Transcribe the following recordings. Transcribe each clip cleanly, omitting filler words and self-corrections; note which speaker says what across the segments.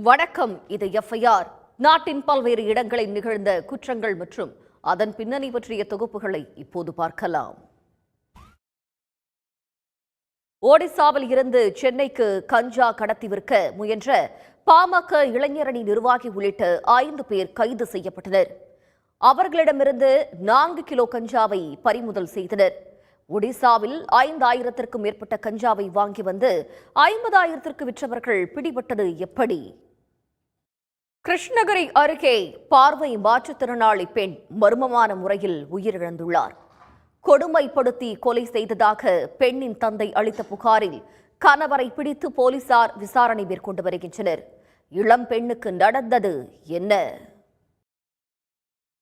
Speaker 1: வணக்கம். இது எஃப்ஐஆர். நாட்டின் பல்வேறு இடங்களில் நிகழ்ந்த குற்றங்கள் மற்றும் அதன் பின்னணி பற்றிய தொகுப்புகளை இப்போது பார்க்கலாம். ஒடிசாவில் இருந்து சென்னைக்கு கஞ்சா கடத்தி விற்க முயன்ற பாமக இளைஞரணி நிர்வாகி உள்ளிட்ட 5 பேர் கைது செய்யப்பட்டனர். அவர்களிடமிருந்து 4 கிலோ கஞ்சாவை பறிமுதல் செய்தனர். ஒடிசாவில் 5000த்திற்கும் மேற்பட்ட கஞ்சாவை வாங்கி வந்து 50,000த்திற்கு விற்றவர்கள் பிடிபட்டது எப்படி? கிருஷ்ணகிரி அருகே பார்வை மாற்றுத்திறனாளி பெண் மர்மமான முறையில் உயிரிழந்துள்ளார். கொடுமைப்படுத்தி கொலை செய்ததாக பெண்ணின் தந்தை அளித்த புகாரில் கணவரை பிடித்து போலீசார் விசாரணை மேற்கொண்டு வருகின்றனர். இளம் பெண்ணுக்கு நடந்தது என்ன?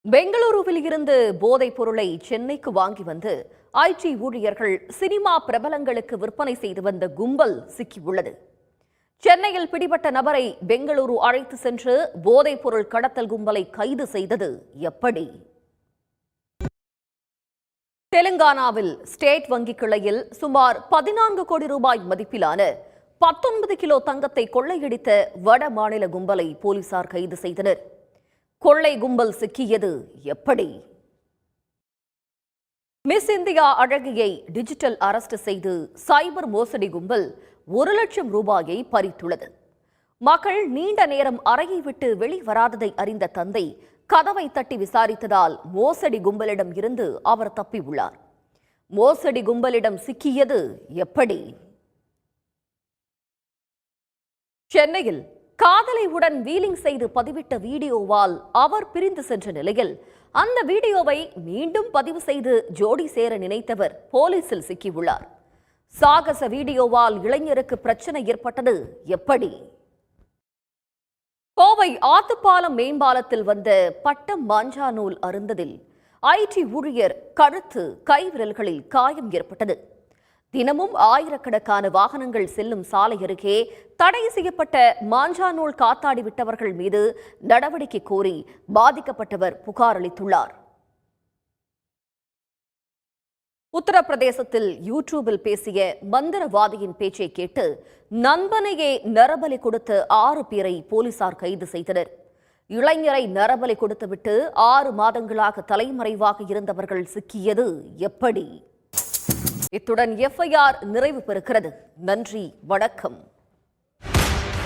Speaker 1: பெங்களூருவில் இருந்து போதைப் பொருளை சென்னைக்கு வாங்கி வந்து ஐடி ஊழியர்கள், சினிமா பிரபலங்களுக்கு விற்பனை செய்து வந்த கும்பல் சிக்கியுள்ளது. சென்னையில் பிடிபட்ட நபரை பெங்களூரு அழைத்து சென்று போதைப் பொருள் கடத்தல் கும்பலை கைது செய்தது எப்படி? தெலுங்கானாவில் ஸ்டேட் வங்கி கிளையில் சுமார் 14 கோடி ரூபாய் மதிப்பிலான 19 கிலோ தங்கத்தை கொள்ளையடித்த வட மாநில கும்பலை போலீசார் கைது செய்தனர். கொள்ளை கும்பல் சிக்கியது எப்படி? மிஸ் இந்தியா அழகியை டிஜிட்டல் அரெஸ்ட் செய்து சைபர் மோசடி கும்பல் 1 லட்சம் ரூபாயை பறித்துள்ளது. மகள் நீண்ட நேரம் அறையை விட்டு வெளிவராததை அறிந்த தந்தை கதவை தட்டி விசாரித்ததால் மோசடி கும்பலிடம் இருந்து அவர் தப்பியுள்ளார். மோசடி கும்பலிடம் சிக்கியது எப்படி? சென்னையில் காதலை உடன் வீலிங் செய்து பதிவிட்ட வீடியோவால் அவர் பிரிந்து சென்ற நிலையில் அந்த வீடியோவை மீண்டும் பதிவு செய்து ஜோடி சேர நினைத்தவர் போலீசில் சிக்கியுள்ளார். சாகச வீடியோவால் இளைஞருக்கு பிரச்சனை ஏற்பட்டது எப்படி? கோவை ஆத்துப்பாலம் மேம்பாலத்தில் வந்த பட்டம் மாஞ்சா நூல் அருந்ததில் ஐடி ஊழியர் கழுத்து, கைவிரல்களில் காயம் ஏற்பட்டது. தினமும் ஆயிரக்கணக்கான வாகனங்கள் செல்லும் சாலை அருகே தடை செய்யப்பட்ட மாஞ்சா நூல் காத்தாடி விட்டவர்கள் மீது நடவடிக்கை கோரி பாதிக்கப்பட்டவர் புகார் அளித்துள்ளார். உத்தரப்பிரதேசத்தில் யூடியூபில் பேசிய மந்திரவாதியின் பேச்சை கேட்டு நண்பனையே நரபலி கொடுத்த 6 பேரை போலீசார் கைது செய்தனர். இளைஞரை நரபலி கொடுத்துவிட்டு 6 மாதங்களாக தலைமறைவாக இருந்தவர்கள் சிக்கியது எப்படி? இத்துடன் எஃப்ஐஆர் நிறைவு பெறுகிறது. நன்றி, வணக்கம்.